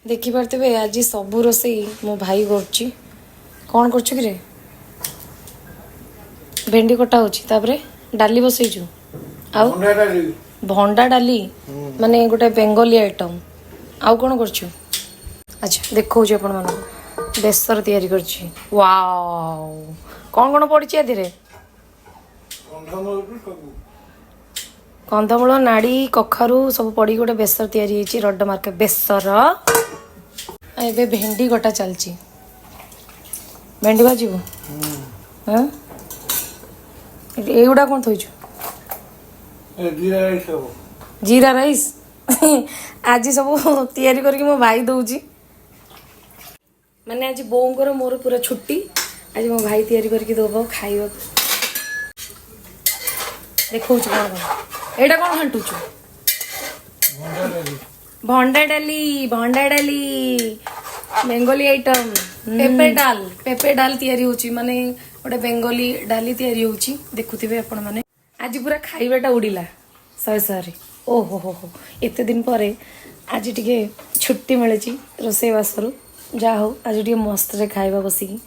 देखिपे आज सबू रोसई मो भाई कर कौन कर भेंडी कटा होची डाली बसईचु आउ भंडा डाली माने गोटे बेंगली आइटम आउ कौन कर अच्छा देखो आपण मन बेसर तैयारी करछि वाओ कौन कौन पड़ी आधे कंदमूल नाड़ी कखारू सब पड़ी गोटे बेसर तैयारी रड मार्के बेसर ए भेंडी कटा चलची भेंडी भाजू हाँ एगुड़ा कौन थोचु जीरा राइस आज सब तैयारी करके मो भाई दौची माने आज बोंगर मोर पूरा छुट्टी आज मो भाई तैयारी करके दब खाइबा देखौ कौन एटा कौन घंटुचु भंडा डाली बेंगली आइटम पेपे डाल तैयारी होची माने गोटे बेंगली डाली तैयारी होची देखुथिबे आपण माने आज पूरा खाइबाटा उड़िला सहे सहे ओहो हो एते दिन पर आज टिके छुट्टी मिले रोसई बासरू जा हो आज टिके मस्त रे खाइबा बसिकी